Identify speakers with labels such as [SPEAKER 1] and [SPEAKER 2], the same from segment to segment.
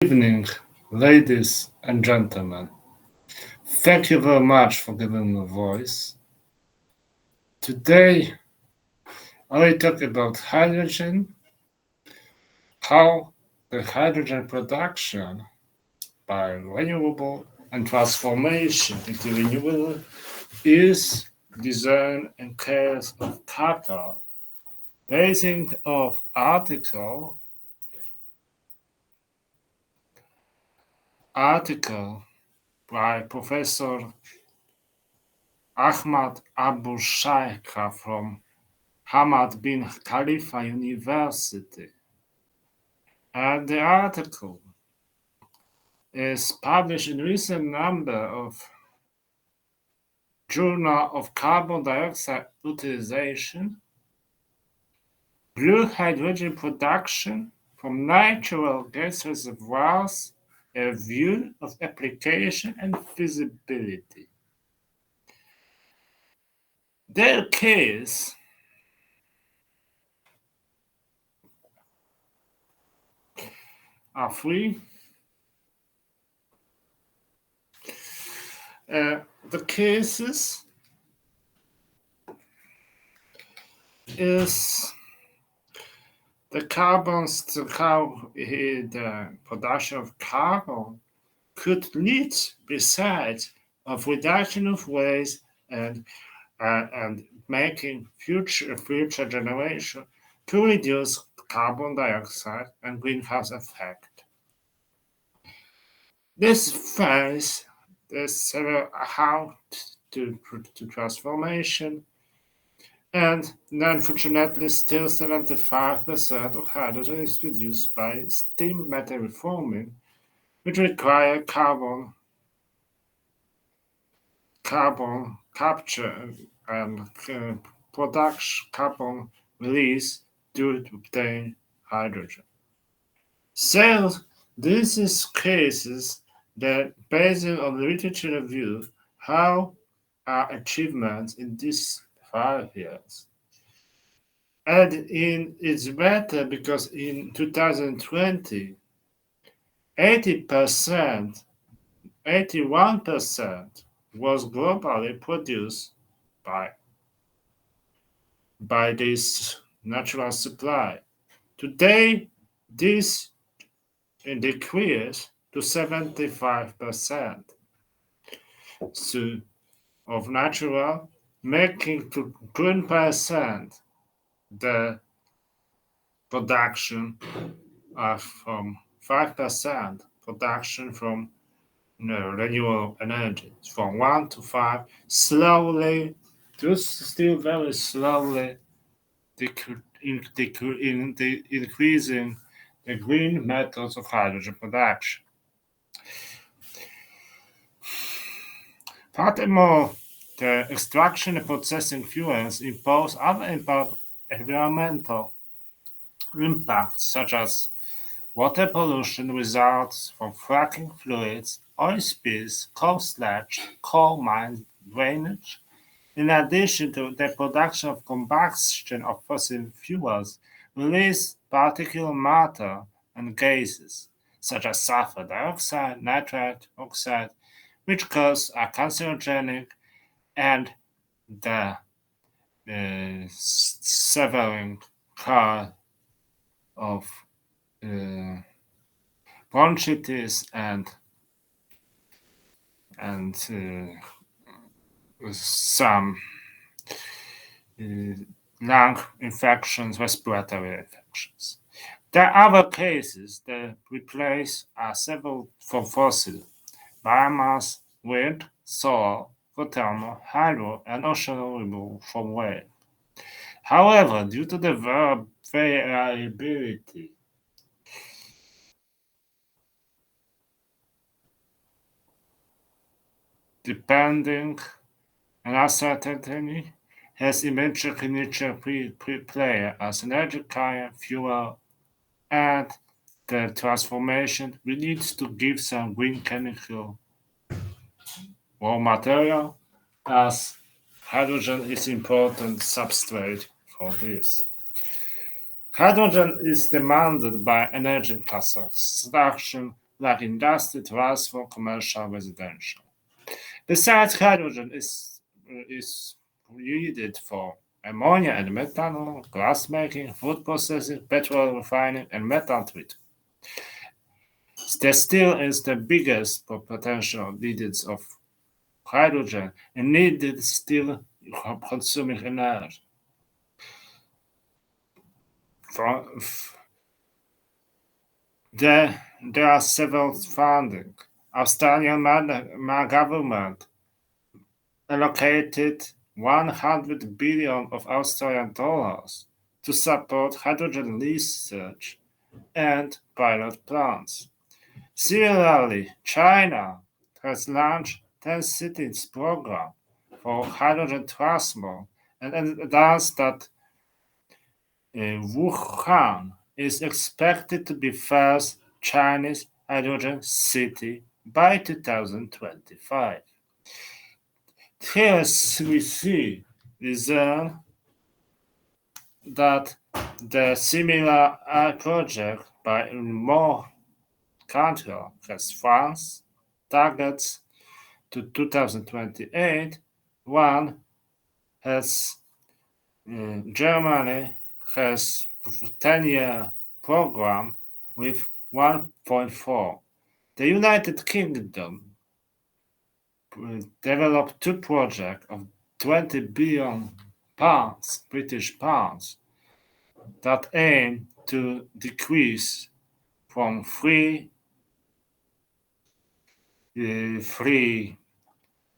[SPEAKER 1] Evening, ladies and gentlemen. Thank you very much for giving me a voice. Today, I will talk about hydrogen, how the hydrogen production by renewable and transformation into renewable is designed in case of Qatar, basing of article by Professor Ahmad Abu Shaikha from Hamad bin Khalifa University. And the article is published in recent number of Journal of Carbon Dioxide Utilization, Blue Hydrogen Production from Natural Gas Reservoirs, a view of application and feasibility. Their case are three. The cases is the how the production of carbon could lead, besides of reduction of waste and making future generation to reduce carbon dioxide and greenhouse effect. This finds several how to transformation, and unfortunately still 75% of hydrogen is produced by steam method reforming, which require carbon capture and production carbon release to obtain hydrogen. So this is cases that based on the literature review how are achievements in these 5 years. And it's better because in 2020, 81% was globally produced by this natural supply. Today, this decreased to 75% of natural, making to 20% the production from 5% production from renewable energy, from 1 to 5, slowly, still very slowly increasing the green methods of hydrogen production. Furthermore, the extraction and processing fuels impose other environmental impacts, such as water pollution results from fracking fluids, oil spills, coal sludge, coal mine drainage. In addition to the production of combustion of fossil fuels, release particulate matter and gases, such as sulfur dioxide, nitrate oxide, which cause are carcinogenic, and the severing of bronchitis and some lung infections, respiratory infections. There are other cases that replace several from fossil biomass, wind, soil, geothermal, hydro, and ocean removal from whale. However, due to the variability depending on uncertainty, has emerging nature play as energy carrier, fuel, and the transformation, we need to give some green chemical raw material, as hydrogen is important substrate for this. Hydrogen is demanded by energy consumption like industry, transport, commercial, residential. Besides, hydrogen is needed for ammonia and methanol, glass making, food processing, petrol refining, and metal treatment. There still is the biggest potential needs of hydrogen and needed still consuming energy. There are several funding. Australian government allocated 100 billion of Australian dollars to support hydrogen research and pilot plants. Similarly, China has launched 10 cities program for hydrogen transport and announced that Wuhan is expected to be first Chinese hydrogen city by 2025. Here we see reason that the similar project by more countries as France targets to 2028. One has Germany has 10-year program with 1.4. The United Kingdom developed two projects of 20 billion pounds, British pounds, that aim to decrease from three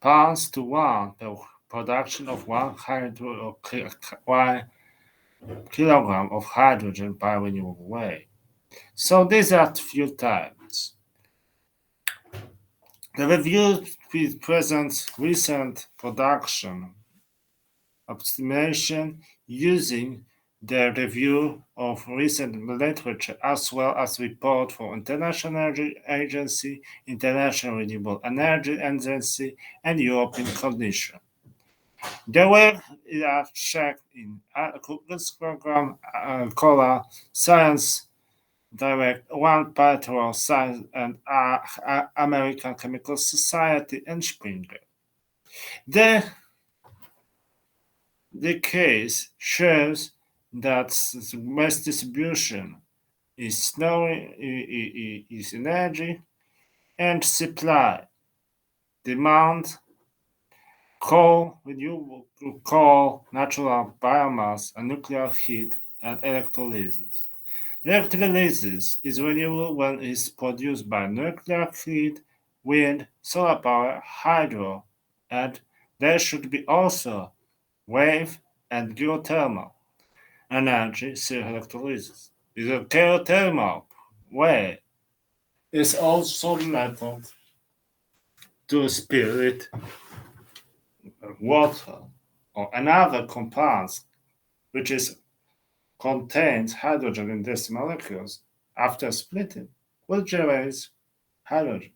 [SPEAKER 1] pounds to one per production of 100 kilogram of hydrogen by renewable way. So these are few types. The review presents recent production optimization using the review of recent literature as well as report for International Energy Agency, International Renewable Energy Agency, and European Commission. The work is checked in Cook's program called Science Direct, One Petrol Science, and American Chemical Society and Springer. The case shows that mass distribution is energy and supply, demand, coal, renewable coal, natural biomass, and nuclear heat, and electrolysis. The electrolysis is renewable when it is produced by nuclear heat, wind, solar power, hydro, and there should be also wave and geothermal energy through electrolysis. The geothermal way is also method to spirit water or another compounds which is contains hydrogen in these molecules after splitting will generate hydrogen.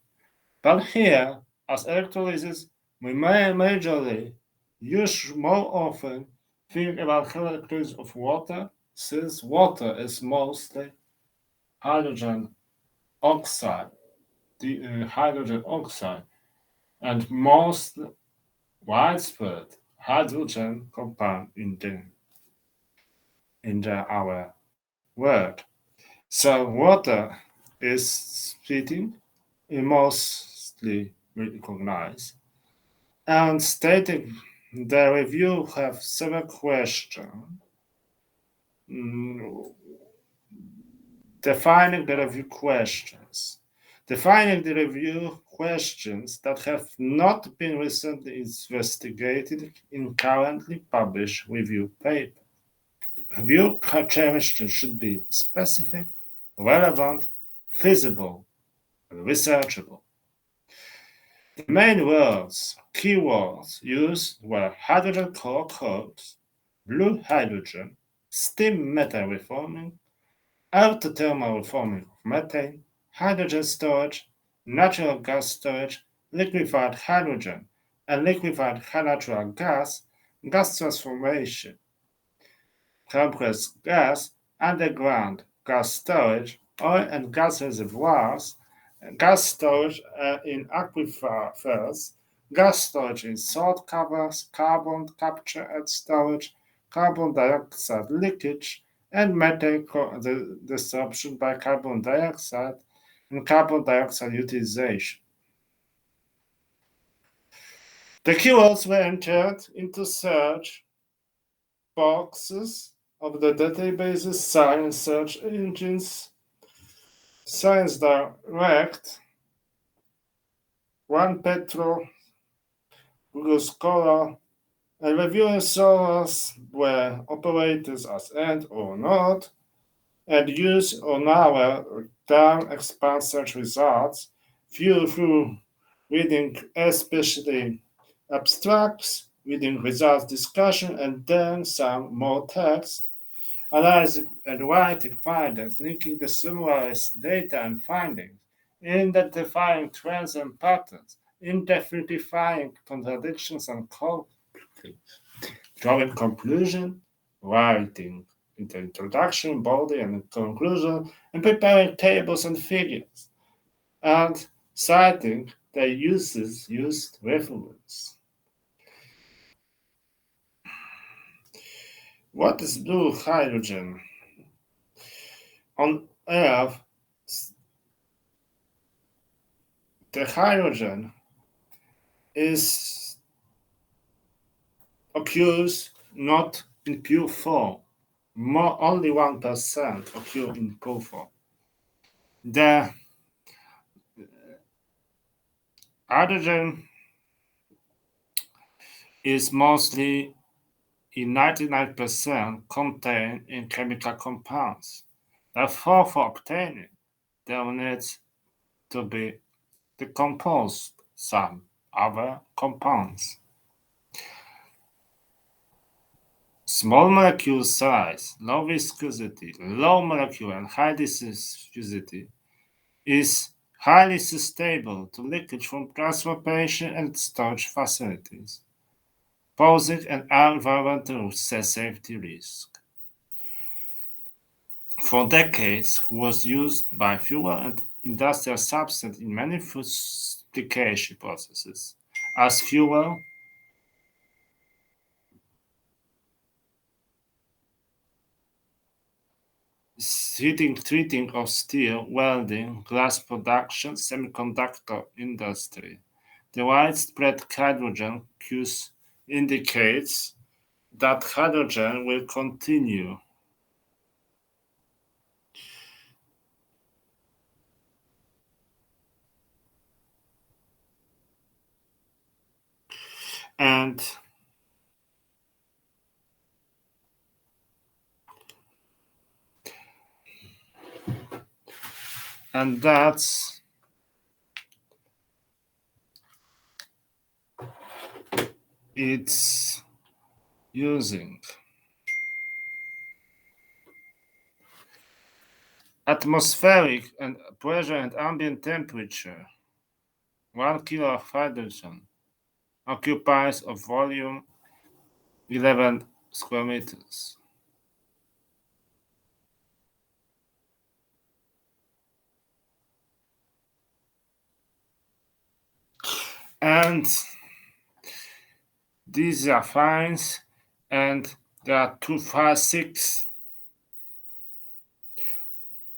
[SPEAKER 1] But here, as electrolysis, we may majorly use more often think about electrolysis of water, since water is mostly hydrogen oxide, the hydrogen oxide, and most widespread hydrogen compound in our world. So water is splitting, mostly recognized, and stating the review have several questions. Defining the review questions. Defining the review questions that have not been recently investigated in currently published review paper. Review questions should be specific, relevant, feasible, and researchable. The main words, keywords used were hydrogen core codes, blue hydrogen, steam methane reforming, autothermal reforming of methane, hydrogen storage, natural gas storage, liquefied hydrogen, and liquefied natural gas, gas transformation, compressed gas, underground gas storage, oil and gas reservoirs, gas storage in aquifers, gas storage in salt covers, carbon capture and storage, carbon dioxide leakage, and methane disruption by carbon dioxide and carbon dioxide utilization. The keywords were entered into search boxes of the databases, science search engines, Science Direct, One Petro, Google Scholar, and reviewing sources were operated as and or not, and use on our down expand search results, view through reading especially abstracts, reading results discussion, and then some more text, analyzing and writing findings, linking the summarized data and findings, identifying trends and patterns, identifying contradictions and conflicts, drawing conclusion, writing the introduction, body, and conclusion, and preparing tables and figures, and citing the uses used reference. What is blue hydrogen? On Earth, the hydrogen is occurs not in pure form. Only 1% occur in pure form. The hydrogen is mostly in 99% contained in chemical compounds. Therefore, for obtaining, there needs to be decomposed some other compounds. Small molecule size, low viscosity, low molecular and high diffusivity is highly susceptible to leakage from transportation and storage facilities, posing an environmental safety risk. For decades, was used by fuel and industrial substance in many food application processes as fuel, treating of steel, welding, glass production, semiconductor industry. The widespread hydrogen use indicates that hydrogen will continue. And that's its using. Atmospheric and pressure and ambient temperature. 1 kilo of hydrogen occupies a volume 11 square meters. And these are fines, and there are 2, 5, 6,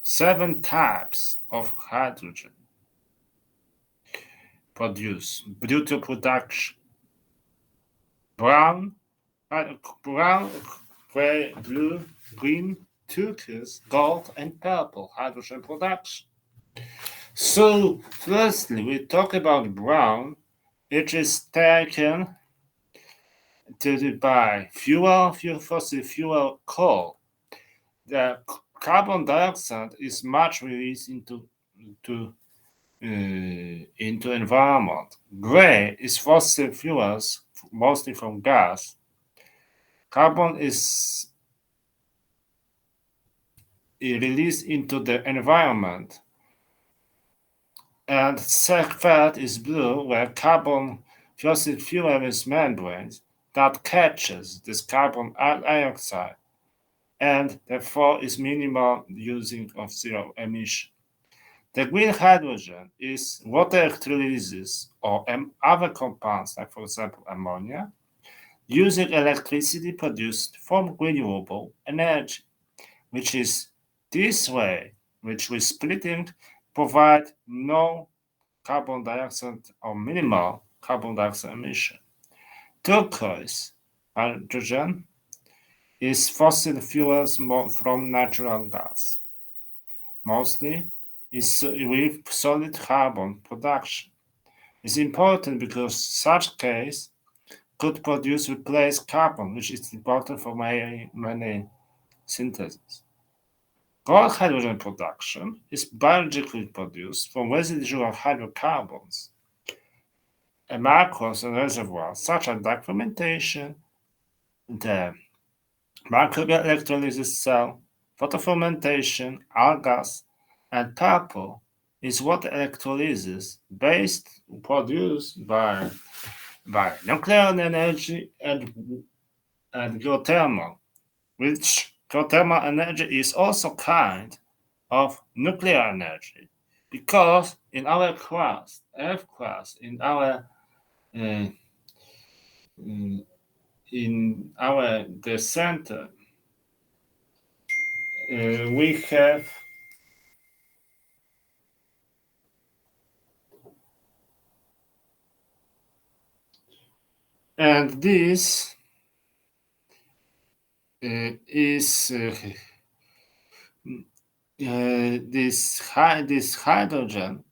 [SPEAKER 1] 7 types of hydrogen produced due to production. Brown, gray, blue, green, turquoise, gold, and purple hydrogen production. So, firstly, we talk about brown. It is taken by fossil fuel coal. The carbon dioxide is much released into environment. Gray is fossil fuels, mostly from gas. Carbon is released into the environment. And third is blue, where carbon fossil fuel is membranes that catches this carbon dioxide, and therefore is minimal using of zero emission. The green hydrogen is water electrolysis or other compounds, like for example ammonia, using electricity produced from renewable energy, which is this way, which with splitting provide no carbon dioxide or minimal carbon dioxide emission. Turquoise hydrogen is fossil fuels from natural gas, mostly is with solid carbon production. It's important because such case could produce replace carbon, which is important for many syntheses. Gold hydrogen production is biologically produced from residual hydrocarbons and macros and reservoirs such as dark fermentation, the microbial electrolysis cell, photofermentation, algas, and purple is water electrolysis based produced by nuclear energy and geothermal, which geothermal energy is also kind of nuclear energy, because in our crust, Earth crust, uh, in our the center, we have and this is this hydrogen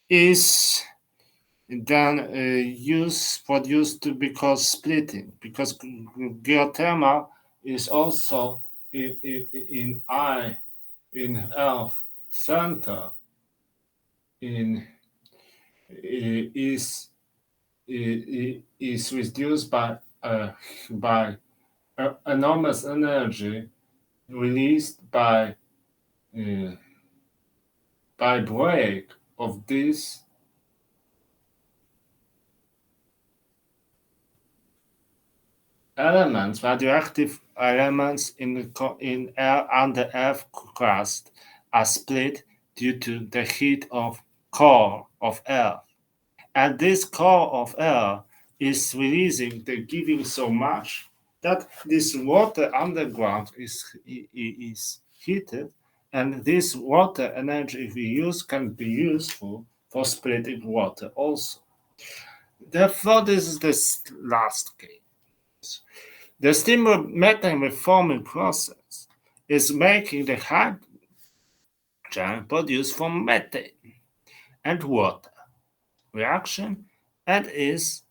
[SPEAKER 1] is then used produced to because splitting, because geothermal is also in Earth center in is is reduced by enormous energy released uh, by break of these elements, radioactive elements in air under Earth crust are split due to the heat of core of Earth. And this core of air is releasing the giving so much that this water underground is heated, and this water energy, if we use, can be useful for splitting water also. Therefore, this is the last case. The steam methane reforming process is making the hydrogen produced from methane and water reaction, and is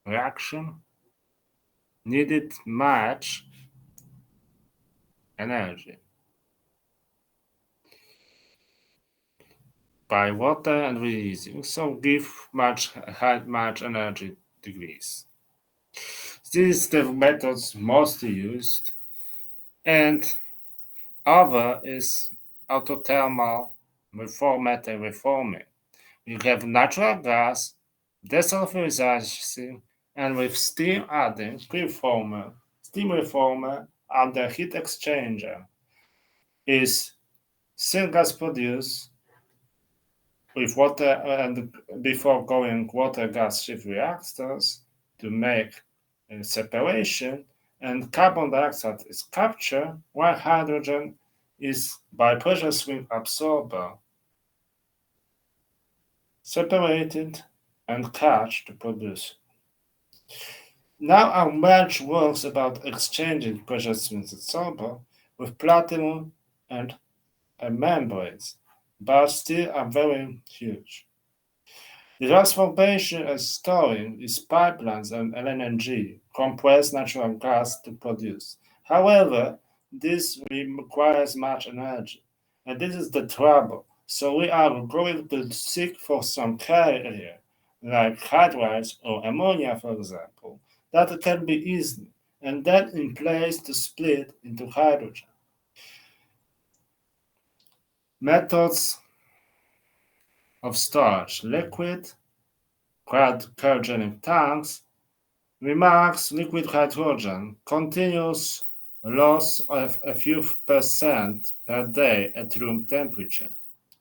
[SPEAKER 1] reaction needed much energy by water and releasing, so give much energy degrees. This is the methods mostly used, and other is autothermal methane reforming. You have natural gas desulfurization, and with steam adding preformer, steam reformer, and the heat exchanger is syngas produced with water and before going water gas shift reactors to make a separation, and carbon dioxide is captured while hydrogen is by pressure swing absorber separated and catch to produce. Now our match works about exchanging pressure swing absorber with platinum and membranes, but still are very huge. The transportation and storing is pipelines and LNG, compressed natural gas to produce. However, this requires much energy, and this is the trouble. So we are going to seek for some carrier, like hydrogen or ammonia, for example, that can be easy and then in place to split into hydrogen. Methods of storage: liquid, cryogenic tanks, remarks liquid hydrogen, continuous loss of a few percent per day at room temperature,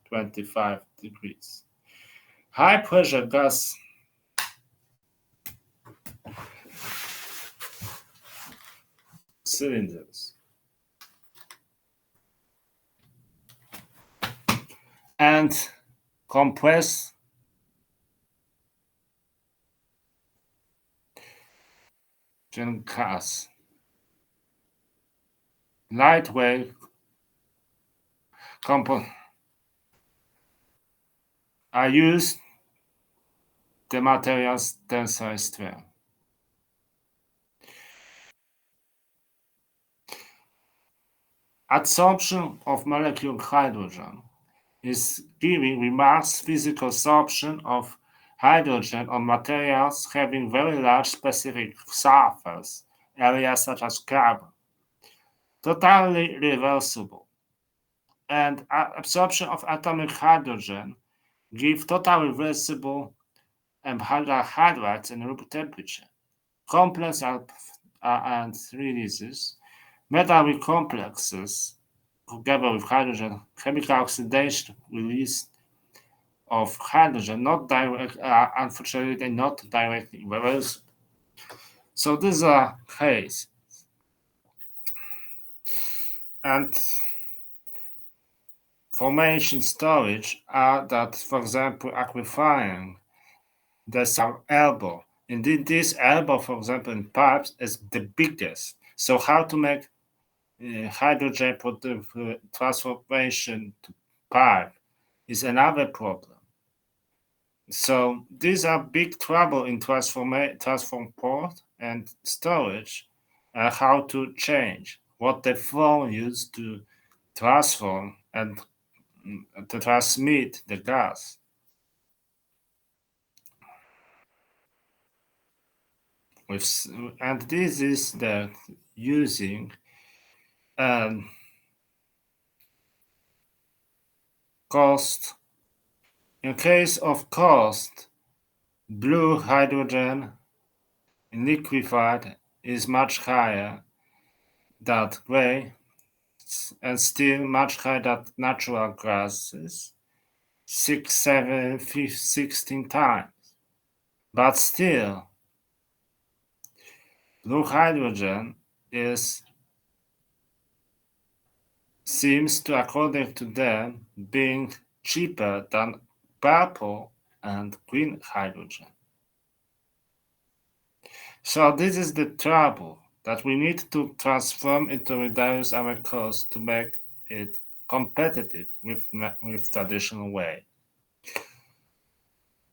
[SPEAKER 1] 25 degrees. High pressure gas cylinders and compressed gas, lightweight components are used the material's tensile strength. Adsorption of molecular hydrogen is giving remarks physical absorption of hydrogen on materials having very large specific surface areas such as carbon. Totally reversible. And absorption of atomic hydrogen give totally reversible hydrides in room temperature. Complex and releases metal complexes together with hydrogen, chemical oxidation release of hydrogen, not direct, unfortunately, not directly reversible. So these are case. And formation storage are that, for example, aquifying, there's our elbow. Indeed, this elbow, for example, in pipes is the biggest. So how to make hydrogen transformation to pipe is another problem. So these are big trouble in transform port and storage, how to change what the flow used to transform and to transmit the gas. And this is the using cost. In case of cost, blue hydrogen liquefied is much higher than gray and still much higher than natural gases, 6, 7, 16 times. But still, blue hydrogen seems to, according to them, being cheaper than purple and green hydrogen. So this is the trouble that we need to transform into reduce our cost to make it competitive with traditional way.